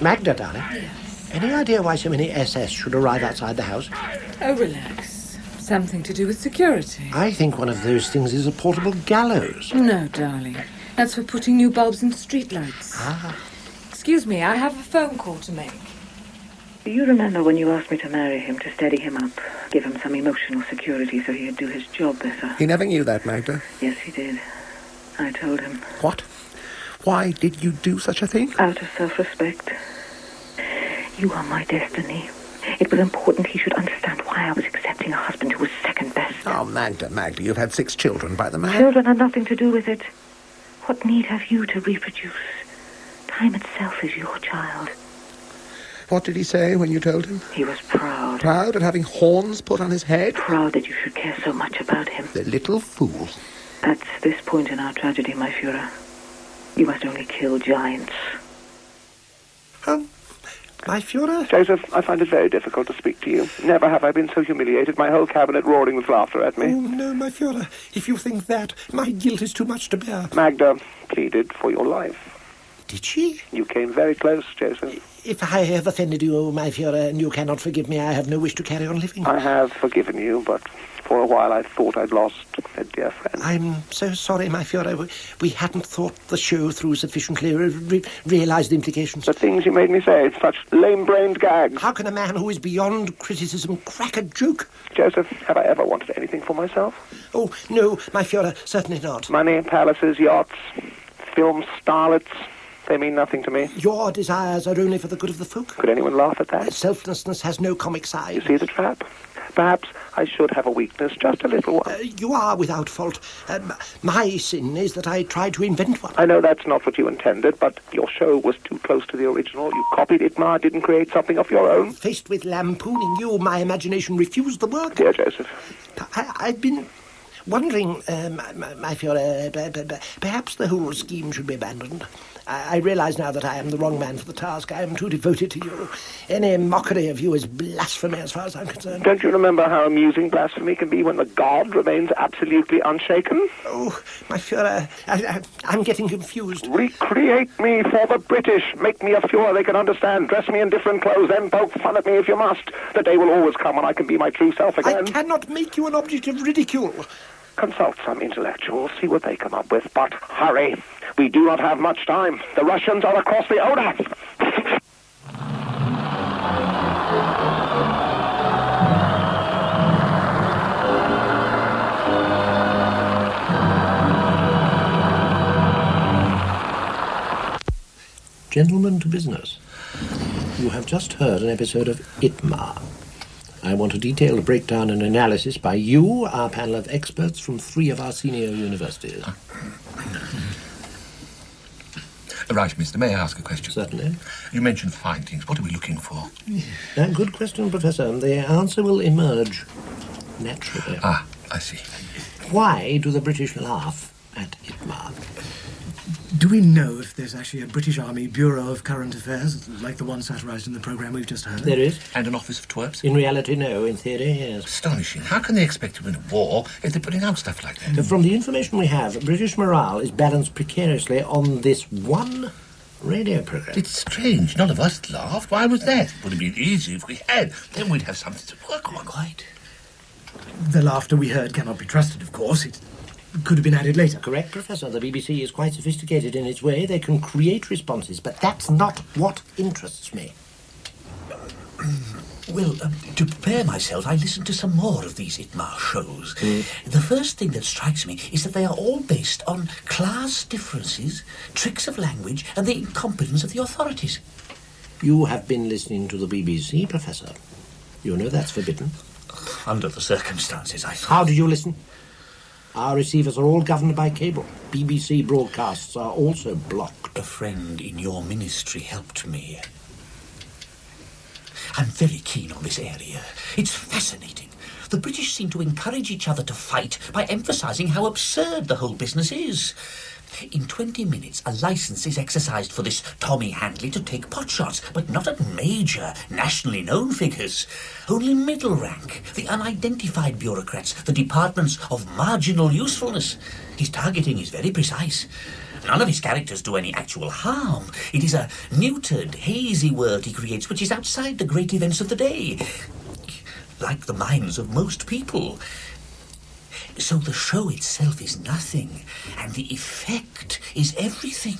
Magda, darling. Yes. Any idea why so many SS should arrive outside the house? Oh, relax. Something to do with security. I think one of those things is a portable gallows. No, darling. That's for putting new bulbs in streetlights. Ah. Excuse me, I have a phone call to make. Do you remember when you asked me to marry him, to steady him up, give him some emotional security so he'd do his job better? He never knew that, Magda. Yes, he did. I told him. What? Why did you do such a thing? Out of self-respect. You are my destiny. It was important he should understand why I was accepting a husband who was second best. Oh, Magda, you've had 6 children by the man. Children had nothing to do with it. What need have you to reproduce? Time itself is your child. What did he say when you told him? He was proud. Proud at having horns put on his head? Proud that you should care so much about him. The little fool. At this point in our tragedy, my Führer, you must only kill giants. My Führer? Joseph, I find it very difficult to speak to you. Never have I been so humiliated, my whole cabinet roaring with laughter at me. Oh, no, my Führer. If you think that, my guilt is too much to bear. Magda pleaded for your life. Did she? You came very close, Joseph. If I have offended you, my Führer, and you cannot forgive me, I have no wish to carry on living. I have forgiven you, but for a while I thought I'd lost a dear friend. I'm so sorry, my Führer. We hadn't thought the show through sufficiently, realised the implications. The things you made me say, such lame-brained gags. How can a man who is beyond criticism crack a joke? Joseph, have I ever wanted anything for myself? Oh, no, my Führer, certainly not. Money, palaces, yachts, film starlets. They mean nothing to me. Your desires are only for the good of the folk. Could anyone laugh at that? Selflessness has no comic side. You see the trap? Perhaps I should have a weakness, just a little one. You are without fault. My sin is that I tried to invent one. I know that's not what you intended, but your show was too close to the original. You copied ITMA, didn't create something of your own. Faced with lampooning you, my imagination refused the work. Dear Joseph. I've been wondering, my Führer, perhaps the whole scheme should be abandoned. I realise now that I am the wrong man for the task. I am too devoted to you. Any mockery of you is blasphemy as far as I'm concerned. Don't you remember how amusing blasphemy can be when the god remains absolutely unshaken? Oh, my Führer, I'm getting confused. Recreate me for the British. Make me a Führer they can understand. Dress me in different clothes, then poke fun at me if you must. The day will always come when I can be my true self again. I cannot make you an object of ridicule. Consult some intellectuals, see what they come up with, but hurry. We do not have much time. The Russians are across the Oder. Gentlemen to business. You have just heard an episode of ITMA. I want a detailed breakdown and analysis by you, our panel of experts from 3 of our senior universities. Right, mister, may I ask a question? Certainly. You mentioned findings. What are we looking for? Good question, Professor. The answer will emerge naturally. Ah, I see. Why do the British laugh at ITMA? Do we know if there's actually a British Army Bureau of Current Affairs, like the one satirised in the programme we've just heard? There is. And an Office of Twerps? In reality, no. In theory, yes. Astonishing. How can they expect to win a war if they're putting out stuff like that? From the information we have, British morale is balanced precariously on this one Radio program. It's strange. None of us laughed. Why was that? It would have been easy if we had. Then we'd have something to work on. Quite. The laughter we heard cannot be trusted, of course. It could have been added later. Correct, Professor. The BBC is quite sophisticated in its way. They can create responses, but that's not what interests me. Well, to prepare myself, I listened to some more of these ITMA shows. The first thing that strikes me is that they are all based on class differences, tricks of language, and the incompetence of the authorities. You have been listening to the BBC, Professor. You know that's forbidden. Under the circumstances, I thought... How did you listen? Our receivers are all governed by cable. BBC broadcasts are also blocked. A friend in your ministry helped me. I'm very keen on this area. It's fascinating. The British seem to encourage each other to fight by emphasising how absurd the whole business is. In 20 minutes, a licence is exercised for this Tommy Handley to take potshots, but not at major, nationally known figures. Only middle rank, the unidentified bureaucrats, the departments of marginal usefulness. His targeting is very precise. None of his characters do any actual harm. It is a neutered, hazy world he creates which is outside the great events of the day, like the minds of most people. So the show itself is nothing, and the effect is everything.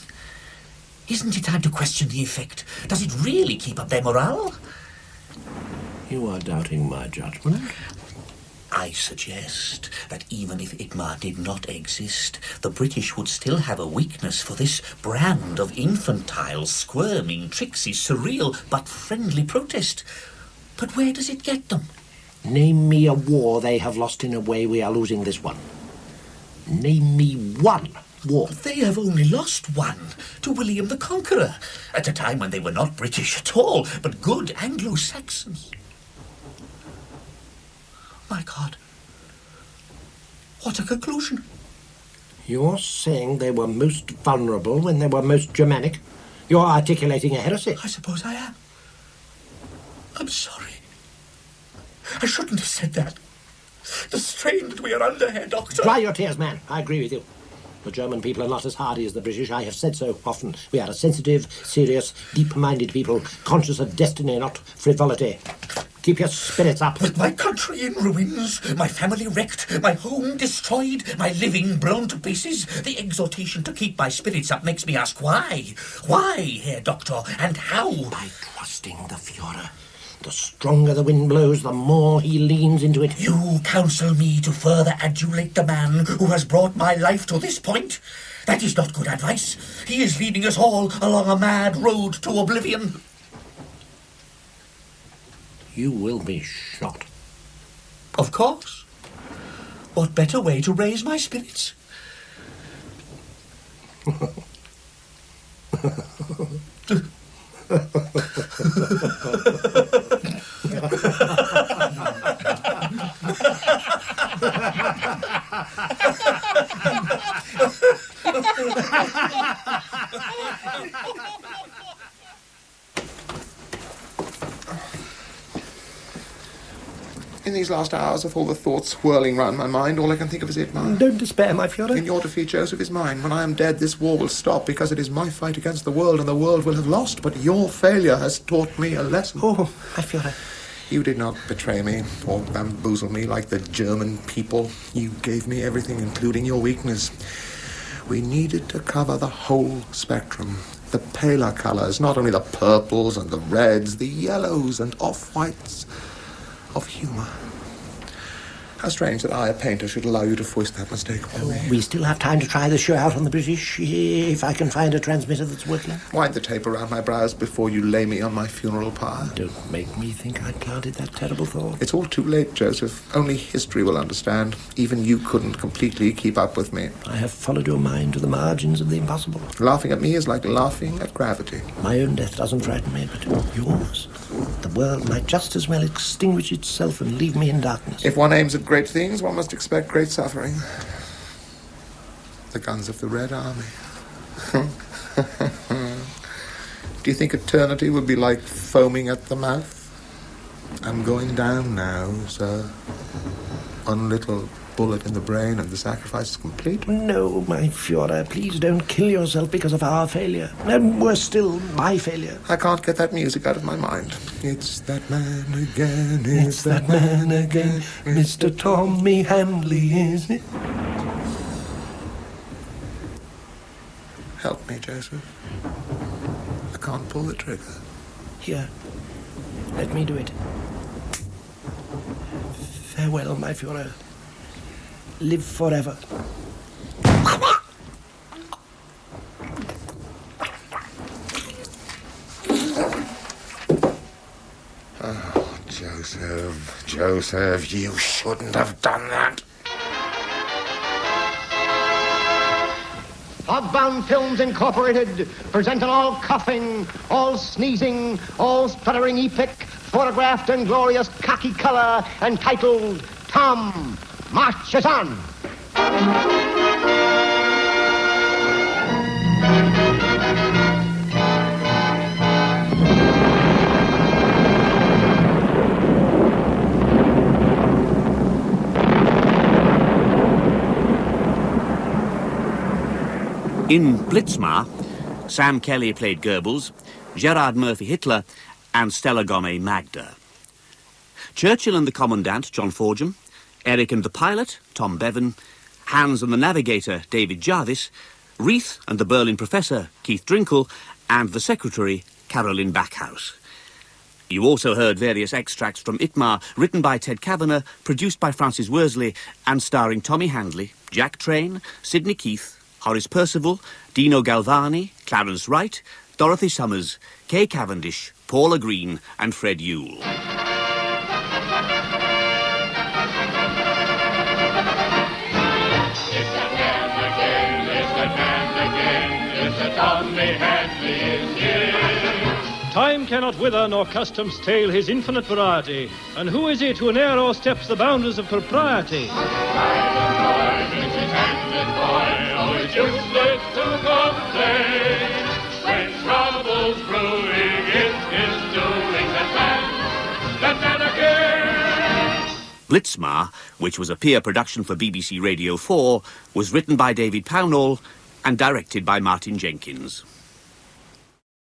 Isn't it time to question the effect? Does it really keep up their morale? You are doubting my judgment. I suggest that even if ITMA did not exist, the British would still have a weakness for this brand of infantile, squirming, tricksy, surreal, but friendly protest. But where does it get them? Name me a war they have lost in a way we are losing this one. Name me one war. They have only lost one, to William the Conqueror, at a time when they were not British at all, but good Anglo-Saxons. My God. What a conclusion. You're saying they were most vulnerable when they were most Germanic? You're articulating a heresy. I suppose I am. I'm sorry. I shouldn't have said that. The strain that we are under, Herr Doctor... Dry your tears, man. I agree with you. The German people are not as hardy as the British. I have said so often. We are a sensitive, serious, deep-minded people, conscious of destiny, not frivolity. Keep your spirits up. With my country in ruins, my family wrecked, my home destroyed, my living blown to pieces, the exhortation to keep my spirits up makes me ask why? Why, Herr Doctor, and how? By trusting the Führer. The stronger the wind blows, the more he leans into it. You counsel me to further adulate the man who has brought my life to this point? That is not good advice. He is leading us all along a mad road to oblivion. You will be shot. Of course. What better way to raise my spirits? In these last hours, of all the thoughts whirling round my mind, all I can think of is ITMA. Don't despair, my Führer. In your defeat, Joseph, is mine. When I am dead, this war will stop, because it is my fight against the world, and the world will have lost. But your failure has taught me a lesson. Oh, my Führer. You did not betray me or bamboozle me like the German people. You gave me everything, including your weakness. We needed to cover the whole spectrum. The paler colours, not only the purples and the reds, the yellows and off-whites of humour. How strange that I, a painter, should allow you to foist that mistake upon me. We still have time to try the show out on the British, if I can find a transmitter that's working. Wind the tape around my brows before you lay me on my funeral pyre. Don't make me think I planted that terrible thought. It's all too late, Joseph. Only history will understand. Even you couldn't completely keep up with me. I have followed your mind to the margins of the impossible. Laughing at me is like laughing at gravity. My own death doesn't frighten me, but yours. The world might just as well extinguish itself and leave me in darkness. If one aims at great things, one must expect great suffering. The guns of the Red Army. Do you think eternity would be like foaming at the mouth? I'm going down now, sir. One little bullet in the brain and the sacrifice is complete. No, my Führer, please don't kill yourself because of our failure. And worse still, my failure. I can't get that music out of my mind. It's that man again, it's that man again, Mr. Tommy Handley, is it? Help me, Joseph. I can't pull the trigger. Here, let me do it. Farewell, my Führer. Live forever. Oh, Joseph, you shouldn't have done that. Hogbound Films Incorporated present an all-coughing, all-sneezing, all-sputtering epic photographed in glorious khaki color entitled Tom Marches On. In Blitzmar, Sam Kelly played Goebbels, Gerard Murphy Hitler, and Stella Gonet Magda. Churchill and the Commandant, John Forgeham, Eric and the Pilot, Tom Bevan, Hans and the Navigator, David Jarvis, Wreath and the Berlin Professor, Keith Drinkel, and the Secretary, Carolyn Backhouse. You also heard various extracts from ITMA, written by Ted Kavanagh, produced by Francis Worsley, and starring Tommy Handley, Jack Train, Sidney Keith, Horace Percival, Dino Galvani, Clarence Wright, Dorothy Summers, Kay Cavendish, Paula Green, and Fred Yule. Time cannot wither, nor custom stale his infinite variety. And who is it who ne'er o'ersteps the boundaries of propriety? It's useless to complain. When trouble's brewing, it's his doing. That man again. Blitzmar, which was a peer production for BBC Radio 4, was written by David Pownall and directed by Martin Jenkins.